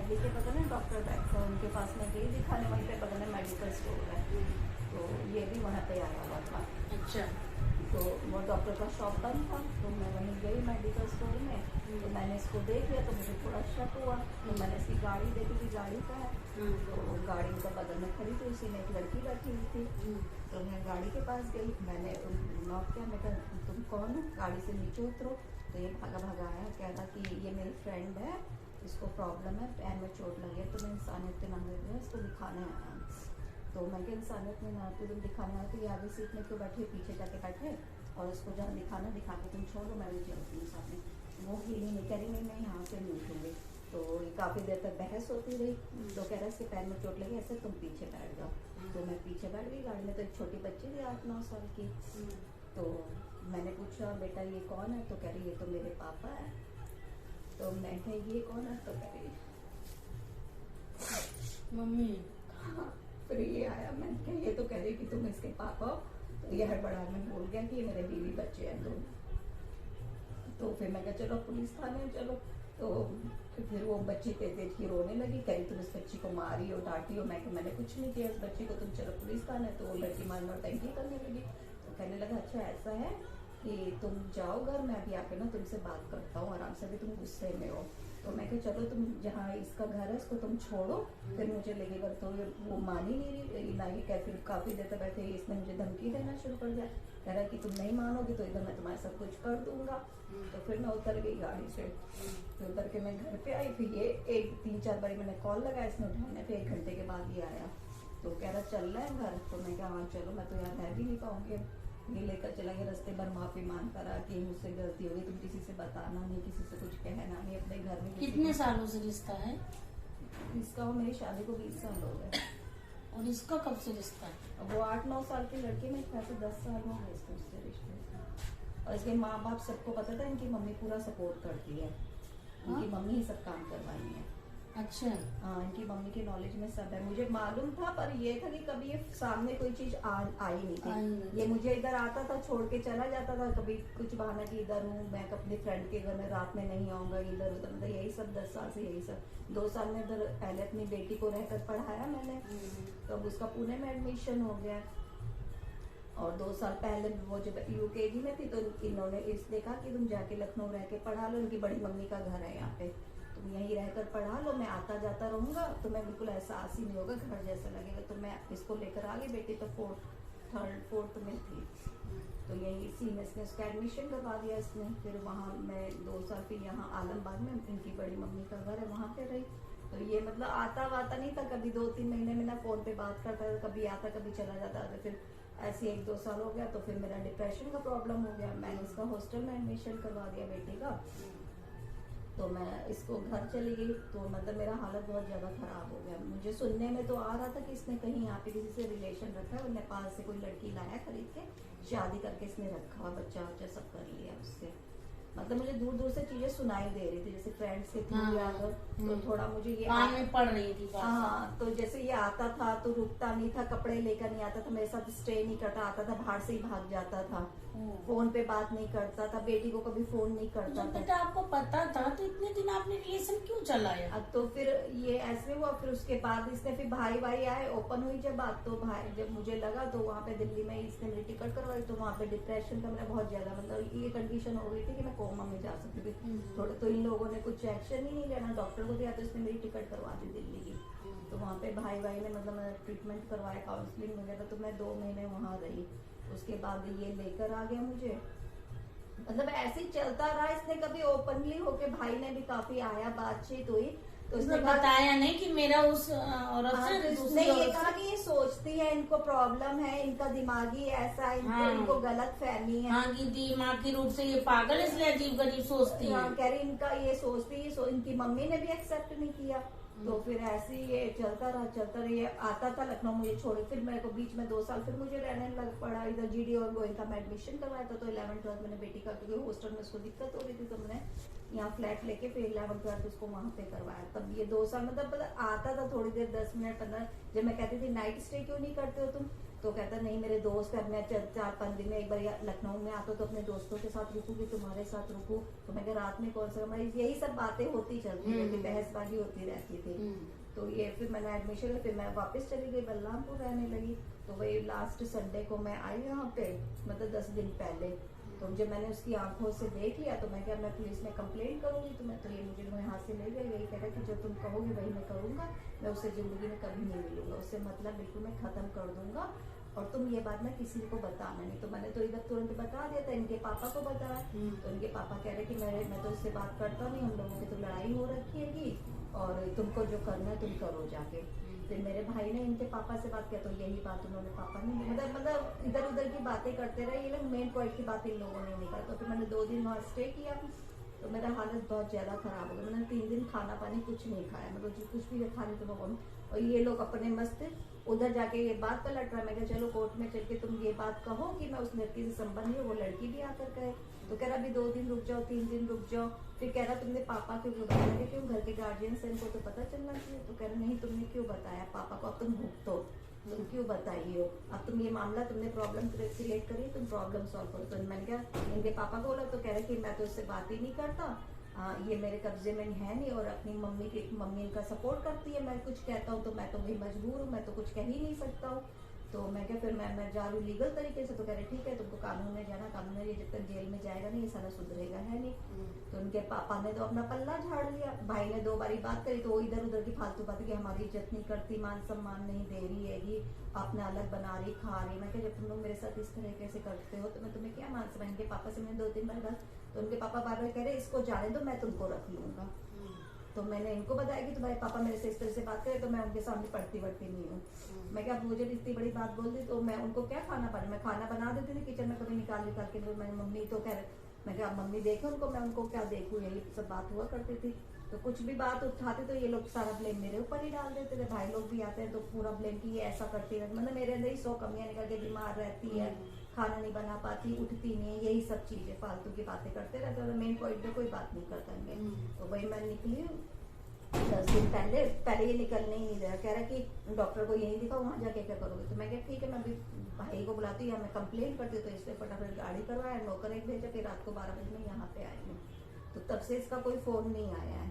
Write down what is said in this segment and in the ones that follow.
एडली के बगल में डॉक्टर बैठा है, उनके पास में गई दिखाने, वहीं पे बगल में मेडिकल स्टोर है, तो ये भी वहाँ पे आया हुआ था। अच्छा। तो वो डॉक्टर का शॉप बंद था, तो मैं वहीं गई मेडिकल स्टोर में, तो मैंने इसको देख लिया, तो मुझे थोड़ा शक हुआ, तो मैंने इसकी गाड़ी देखी कि गाड़ी का है, तो गाड़ी का बगल में खड़ी थी, उसी में एक लड़की बैठी हुई थी, तो मैं गाड़ी के पास गई, मैंने नॉक किया, मैं कहा तुम कौन हो, गाड़ी से नीचे उतरो। तो ये भागा भागा आया, कह रहा कि ये मेरी फ्रेंड है, इसको प्रॉब्लम है, पैर में चोट लगी है, तो मैं इंसानियत के नाम है इसको दिखाने आया। तो मैं क्या इंसानियत में ना आती, तुम दिखाने आती, ये आगे सीट में क्यों बैठे, पीछे जाके बैठे, और इसको जहाँ दिखाना दिखा के तुम छोड़ो, मैं भी चलती हूँ साथ में। वो हिली नहीं, कह रही नहीं मैं यहाँ से नहीं उठूँगी। तो काफ़ी देर तक बहस होती रही, तो कह रहा इसके पैर में चोट लगी, ऐसे तुम पीछे बैठ जाओ। तो मैं पीछे बैठ गई, गाड़ी में तो एक छोटी बच्ची थी 8-9 साल की। तो मैंने पूछा बेटा ये कौन है, तो कह रही ये तो मेरे पापा है। तो मैं कहा ये कौन है, तो कह रही मम्मी। हाँ। फिर ये आया, मैंने कहा ये तो कह रही कि तुम इसके पापा हो, तो ये हड़बड़ा में बोल गया कि ये मेरे बीवी बच्चे हैं दो। तो फिर मैं कहा चलो पुलिस थाने चलो। तो फिर वो बच्ची तेज तेज की रोने लगी, कहीं तुम इस बच्ची को मारी हो डांटी हो, मैंने कुछ नहीं किया इस बच्ची को, तुम चलो पुलिस थाने। तो वो लड़की मान नौटंकी करने लगी, तो कहने लगा अच्छा ऐसा है कि तुम जाओ घर, मैं अभी आके ना तुमसे बात करता हूँ आराम से, भी तुम गुस्से में हो। तो मैं कहा चलो तुम जहाँ इसका घर है इसको तुम छोड़ो, फिर मुझे लगेगा। तो ये वो मान ही नहीं रही ना, ये फिर काफ़ी देर तक बैठे, इसने मुझे धमकी देना शुरू कर दिया, कह रहा है कि तुम नहीं मानोगे तो इधर मैं तुम्हारा सब कुछ कर दूंगा। तो फिर मैं उतर गई गाड़ी से, तो उतर के मैं घर पे आई। फिर ये 3-4 बार मैंने कॉल लगाया, इसने उठाने, फिर 1 घंटे के बाद ये आया, तो कह रहा चल रहा है घर। तो मैं कहा हाँ चलो, मैं तो यहाँ रह भी नहीं पाऊंगी। ये लेकर चला गया, रास्ते भर माफी मांगता रहा कि मुझसे गलती हो गई, तुम किसी से बताना नहीं, किसी से कुछ कहना नहीं, अपने घर में। कितने सालों से रिश्ता है इसका? वो मेरी शादी को 20 साल हो गए। और इसका कब से रिश्ता है? अब वो 8-9 साल की लड़की, मेरे ख्याल से 10 साल हो गए इसको उससे रिश्ते से। और इसके माँ बाप सबको पता था, इनकी मम्मी पूरा सपोर्ट करती है, इनकी मम्मी ही सब काम करवाई है। अच्छा। हाँ, इनकी मम्मी के नॉलेज में सब है, मुझे मालूम था, पर ये था कि कभी ये सामने कोई चीज आई नहीं थी। ये मुझे इधर आता था, छोड़ के चला जाता था, कभी कुछ बहाना कि इधर हूँ मैं, अपने फ्रेंड के घर में रात में नहीं आऊंगा, इधर उधर, मतलब यही सब 10 साल से यही सब। 2 साल में इधर पहले अपनी बेटी को रहकर पढ़ाया मैंने, तो अब उसका पुणे में एडमिशन हो गया। और 2 साल पहले वो जब यूकेजी में थी, तो इन्होंने इसने कहा कि तुम जाके लखनऊ रह के पढ़ा लो, इनकी बड़ी मम्मी का घर है यहाँ पे, तुम यहीं रहकर पढ़ा लो, मैं आता जाता रहूंगा, तो मैं बिल्कुल एहसास ही नहीं होगा, घर जैसा लगेगा। तो मैं इसको लेकर आ गई, बेटी तो 4th में थी, तो यही इसी में इसने उसका एडमिशन करवा दिया इसने। फिर वहाँ मैं 2 साल फिर यहाँ आलमबाग में इनकी बड़ी मम्मी का घर है, वहाँ पे रही। तो ये मतलब आता वाता नहीं था, कभी 2-3 महीने में ना फोन पे बात करता था, कभी आता कभी चला जाता था। फिर ऐसे 1-2 साल हो गया, तो फिर मेरा डिप्रेशन का प्रॉब्लम हो गया, मैंने इसका हॉस्टल में एडमिशन करवा दिया बेटी का। तो मैं इसको घर चली गई, तो मतलब मेरा हालत बहुत ज़्यादा ख़राब हो गया। मुझे सुनने में तो आ रहा था कि इसने कहीं यहाँ पे किसी से रिलेशन रखा है, नेपाल से कोई लड़की लाया खरीद के, शादी करके इसने रखा, बच्चा वच्चा सब कर लिया उससे। मतलब मुझे दूर दूर से चीजें सुनाई दे रही थी, जैसे फ्रेंड्स के थ्रू या तो थोड़ा मुझे ये में पड़ रही थी। हाँ, तो जैसे ये आता था तो रुकता नहीं था, कपड़े लेकर नहीं आता था, मेरे साथ स्टे नहीं करता, आता था बाहर से ही भाग जाता था, फोन पे बात नहीं करता था, बेटी को कभी फोन नहीं करता था। बेटा आपको पता था तो इतने दिन आपने रिलेशन क्यों चलाया? तो फिर ये ऐसे हुआ, फिर उसके बाद इसने फिर भाई आए, ओपन हुई जब बात, तो भाई जब मुझे लगा, तो वहाँ पे दिल्ली में इसने मेरी टिकट करवाई, तो वहाँ पे डिप्रेशन का मेरा बहुत ज्यादा, मतलब ये कंडीशन हो गई थी कि मैं कोमा में जा सकती थी थोड़े। तो इन लोगों ने कुछ एक्शन ही नहीं लेना, डॉक्टर को दिया, तो इसने मेरी टिकट करवा दी दिल्ली की। तो वहाँ पे भाई ने मतलब ट्रीटमेंट करवाया, काउंसलिंग वगैरह, तो मैं 2 महीने वहाँ रही। उसके बाद ये लेकर आ गया मुझे, मतलब ऐसे ही चलता रहा। इसने कभी ओपनली होके, भाई ने भी काफी आया, बातचीत हुई, तो उसने बताया नहीं कि मेरा उस औरत से उसने ये कहा कि ये सोचती है, इनको प्रॉब्लम है, इनका दिमागी ऐसा है, इनको गलत फहमी है। हाँ, कि दिमागी रूप से ये पागल, इसलिए अजीब गरीब सोचती है। कह रही इनका ये सोचती है, इनकी मम्मी ने भी एक्सेप्ट नहीं किया। तो फिर ऐसे ही ये चलता रहा। ये आता था लखनऊ मुझे छोड़े, फिर मेरे को बीच में 2 साल फिर मुझे रहने लग पड़ा इधर। GD और गोयनका में एडमिशन करवाया था, तो 11th-12th मैंने बेटी का, क्योंकि हॉस्टल में उसको दिक्कत हो रही थी, तो मैंने यहाँ फ्लैट लेके फिर 11th-12th उसको वहाँ पे करवाया। तब ये 2 साल मतलब आता था थोड़ी देर, 10 मिनट 15। जब मैं कहती थी नाइट स्टे क्यों नहीं करते हो तुम, तो कहता नहीं मेरे दोस्त है, मैं 4-5 दिन में एक बार लखनऊ में आता तो अपने दोस्तों के साथ रुकूंगी, तुम्हारे साथ रुकूं। तो मैं रात में कौन सा, हमारी यही सब बातें होती चलती रहती, बहसबाजी होती रहती थी। तो ये फिर मैंने एडमिशन, फिर मैं वापस चली गई बलरामपुर रहने लगी। तो वही लास्ट संडे को मैं आई यहाँ पे, मतलब 10 दिन पहले। तो जब मैंने उसकी आंखों से देख लिया तो मैं क्या, मैं पुलिस में कंप्लेंट करूंगी। तो मैं तो ये मुझे यहाँ से ले गई, यही कह रहा कि जो तुम कहोगे वही मैं करूंगा, मैं उससे जिंदगी में कभी नहीं मिलूंगा, उससे मतलब बिल्कुल मैं खत्म कर दूंगा, और तुम ये बात ना किसी को बताना नहीं। तो मैंने तो इधर तुरंत बता दिया था, इनके पापा को बताया। तो इनके पापा कह रहे कि मैं तो इससे बात करता नहीं, हम लोगों की तो लड़ाई हो रखी है और तुमको जो करना है तुम करो जाके। फिर मेरे भाई ने इनके पापा से बात किया तो यही बात उन्होंने पापा ने मतलब इधर उधर की बातें करते रहे ये लोग, मेन पॉइंट की बात इन लोगों ने नहीं करा। तो फिर मैंने 2 दिन वहाँ स्टे किया, तो मेरा हालत बहुत ज्यादा खराब हो गया। मैंने 3 दिन खाना पानी कुछ नहीं खाया, मतलब कुछ भी खाने तो लोगों। और ये लोग अपने मस्त उधर जाके ये बात पलट रहा। मैं कहा चलो कोर्ट में चल के तुम ये बात कहो कि मैं उस लड़की से संबंध है, वो लड़की भी आकर कहे। तो कह रहा अभी 2 दिन रुक जाओ, 3 दिन रुक जाओ। फिर कह रहा तुमने पापा क्यों बताया, क्यों घर के गार्जियन से इनको तो पता चलना चाहिए। तो कह रहा नहीं तुमने क्यों बताया पापा को, अब तुम भुगतो, तुम क्यों बताई हो, अब तुम ये मामला तुमने प्रॉब्लम क्रिएट करी, तुम प्रॉब्लम सॉल्व करो। तो मैंने कहा इनके पापा को बोला, तो कह रहे कि मैं तो इससे बात ही नहीं करता, ये मेरे कब्जे में है नहीं, और अपनी मम्मी इनका सपोर्ट करती है, मैं कुछ कहता हूँ तो मैं तो भाई मजबूर हूँ, मैं तो कुछ कह ही नहीं सकता हूँ। तो मैं क्या फिर मैं जा रही हूँ लीगल तरीके से। तो कह रहे ठीक है तुमको कानून में जाना, कानून में, ये जब तक जेल में जाएगा नहीं ये सारा सुधरेगा है नहीं। तो उनके पापा ने तो अपना पल्ला झाड़ लिया, भाई ने 2 बारी बात करी तो वो इधर उधर की फालतू बात कि हमारी इज्जत नहीं करती, मान सम्मान नहीं दे रही है, अपना अलग बना रही, खा रही। मैं क्या जब तुम लोग मेरे साथ इस तरीके से करते हो तो मैं तुम्हें क्या मान सम्मान। इनके पापा से मैंने 2-3 बार बात, तो उनके पापा बार बार कह रहे इसको जाने दो, मैं तुमको रख लूंगा। तो मैंने इनको बताया कि तुम्हारे पापा मेरे से इस तरह से बात करे तो मैं उनके सामने पढ़ती नहीं हूँ। मैं क्या मुझे इतनी बड़ी बात बोल दी तो मैं उनको क्या खाना पड़ा, मैं खाना बना देती थी किचन में, कभी निकाल के। मैंने मम्मी तो कह रहे, मैं क्या मम्मी देखे उनको, मैं उनको क्या देखूँ, यही सब बात हुआ करती थी। तो कुछ भी बात उठाते तो ये लोग सारा ब्लेम मेरे ऊपर ही डाल देते थे। भाई लोग भी आते हैं तो पूरा ब्लेम की ये ऐसा करती रहती, मतलब मेरे अंदर ही 100 कमियां निकल के, बीमार रहती है, खाना नहीं बना पाती, उठती नहीं है, यही सब चीजें फालतू की बातें करते रहते हैं। मेन पॉइंट में कोई बात नहीं करता मैं। तो वही मैं निकली 10 दिन पहले ये निकलने ही नहीं दे रहा, कह रहा कि डॉक्टर को यही दिखाओ, वहाँ जाके क्या करोगे। तो मैं क्या ठीक है मैं अभी भाई को बुलाती हूँ या मैं कंप्लेन करती हूँ। तो इसलिए फटाफट गाड़ी करवाया, नौकर एक भेजा, फिर रात को 12 बजे में यहाँ पे आई हूँ। तो तब से इसका कोई फोन नहीं आया है।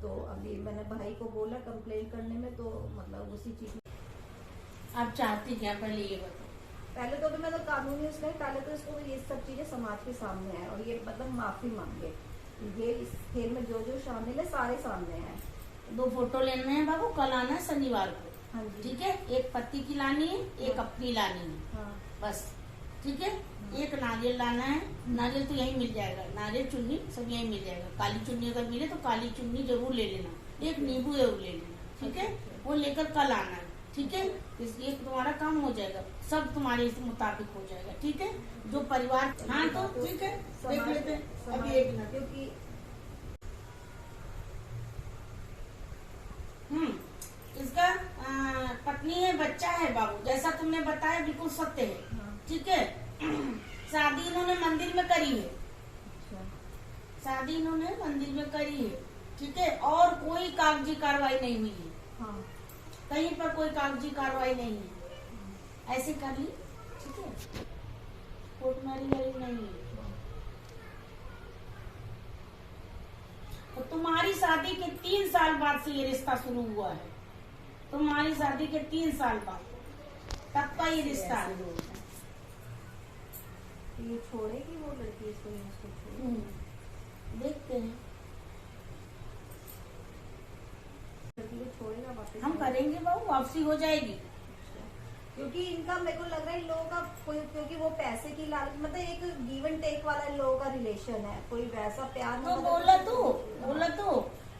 तो अभी मैंने भाई को बोला कंप्लेन करने में, तो मतलब उसी चीज आप चाहती क्या, पहले ये बताओ। पहले तो अभी मतलब कानूनी उसने पहले तो इसको ये सब चीजें समाज के सामने आए और ये मतलब माफी मांगे, ये इस खेल में जो जो शामिल है सारे सामने आए। 2 फोटो लेने हैं बाबू, कल आना है शनिवार को। हाँ जी ठीक है, एक पति की लानी है, एक अपनी लानी है। हाँ बस ठीक है। एक नारियल लाना है, नारियल तो यही मिल जाएगा, नारियल चुन्नी सब यही मिल जाएगा। काली चुन्नी अगर मिले तो काली चुन्नी जरूर ले लेना, एक नींबू जरूर ले लेना। ठीक है, वो लेकर कल आना है। ठीक है, इसलिए तुम्हारा काम हो जाएगा, सब तुम्हारे इस मुताबिक हो जाएगा। ठीक है, जो परिवार। हाँ तो ठीक है, देख लेते हैं अभी एक मिनट। क्योंकि इसका पत्नी है, बच्चा है बाबू, जैसा तुमने बताया बिल्कुल सत्य है। ठीक है, शादी इन्होंने मंदिर में करी है। शादी इन्होंने मंदिर में करी है। ठीक है, और कोई कागजी कार्रवाई नहीं हुई है। हाँ कहीं पर कोई कागजी कार्रवाई नहीं है, ऐसे कर ली। ठीक है, कोर्ट मैरिज नहीं है। तो तुम्हारी शादी के 3 साल बाद से ये रिश्ता शुरू हुआ है। तुम्हारी शादी के 3 साल बाद तब का ये रिश्ता है। ये छोड़ेगी वो लड़की इसको, देखते हैं, लड़की को छोड़ेगा वापस। हम करेंगे बाबू, वापसी हो जाएगी। क्योंकि इनका मेरे को लग रहा है इन लोगों का कोई, क्योंकि वो पैसे की लालच, मतलब एक गिव एंड टेक वाला इन लोगों का रिलेशन है, कोई वैसा प्यार तो बोला तो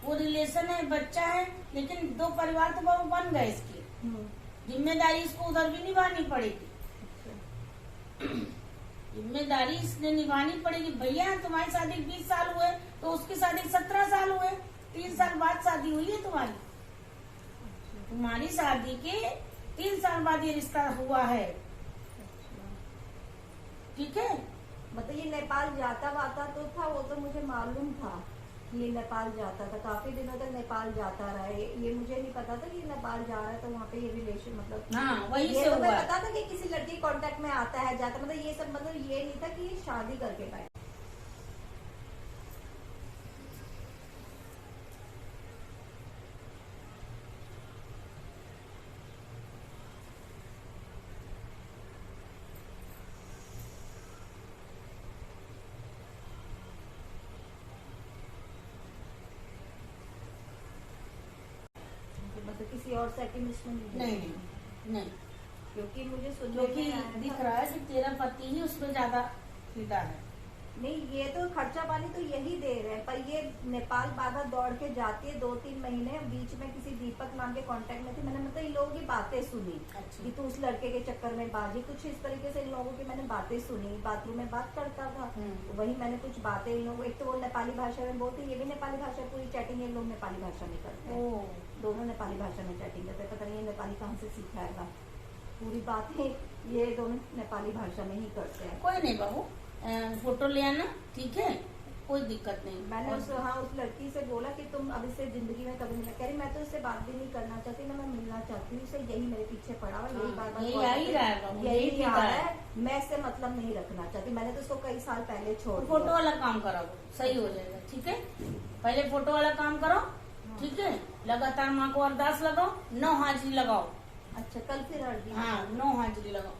वो रिलेशन है, बच्चा है, लेकिन 2 परिवार तो बाबू बन गए इसके। जिम्मेदारी इसको उधर भी निभानी पड़ेगी। जिम्मेदारी इसने निभानी पड़ेगी। भैया तुम्हारी शादी 20 साल हुए तो उसकी शादी 17 साल हुए, 3 साल बाद शादी हुई है तुम्हारी। तुम्हारी शादी के 3 साल बाद ये रिश्ता हुआ है। ठीक है, मतलब ये नेपाल जाता वाता तो था, वो तो मुझे मालूम था, ये नेपाल जाता था, काफी दिनों तक नेपाल जाता रहा है। ये मुझे नहीं पता था कि नेपाल जा रहा है, तो वहाँ पे ये रिलेशन मतलब हाँ, वही ये से तो मैं हुआ। पता था कि किसी लड़की कांटेक्ट में आता है जाता, मतलब ये सब, मतलब ये नहीं था कि ये शादी करके पाए। मतलब किसी और सेकंड लिस्ट में नहीं नहीं, क्योंकि मुझे सुनने क्योंकि में आया दिख था- रहा है कि तेरा पति ही उसमें ज्यादा फिदा है। नहीं, ये तो खर्चा पानी तो यही दे रहे हैं, पर ये नेपाल बाधा दौड़ के जाती है 2-3 महीने। बीच में किसी दीपक नाम के कांटेक्ट में थी, मैंने मतलब इन लोगों की बातें सुनी अच्छा। कि तू उस लड़के के चक्कर में बाजी, कुछ इस तरीके से इन लोगों की मैंने बातें सुनी। बाथरूम में बात करता था, वही मैंने कुछ बातें इन लोगों, एक तो वो नेपाली भाषा में बोलते, ये भी नेपाली भाषा, पूरी चैटिंग ये लोग नेपाली भाषा में करते हैं। ओ, दोनों नेपाली भाषा में चैटिंग करते हैं, पता नहीं ये नेपाली कहाँ से सीखा है। पूरी बातें ये दोनों नेपाली भाषा में ही करते हैं। कोई नहीं बाबू, फोटो ले आना, ठीक है, कोई दिक्कत नहीं। मैंने और- उस लड़की से बोला कि तुम अब इससे जिंदगी में कभी मिला, कह रही मैं तो इससे बात भी नहीं करना चाहती ना, मैं मिलना चाहती हूँ इससे, यही मेरे पीछे पड़ा हुआ, यही बार बार यही call आ ही करके- रहा है बाबू, यही यही आ फिदा रहा है। है। मैं इससे मतलब नहीं रखना चाहती, मैंने तो उसको कई साल पहले छोड़ फोटो दिया। वाला काम कराओ, सही हो जाएगा, ठीक है। पहले फोटो वाला काम करो, ठीक है। लगातार माँ को अरदास लगाओ, 9 हाजिरी लगाओ। अच्छा, कल फिर हल्दी? हाँ, 9 हाजिरी लगाओ।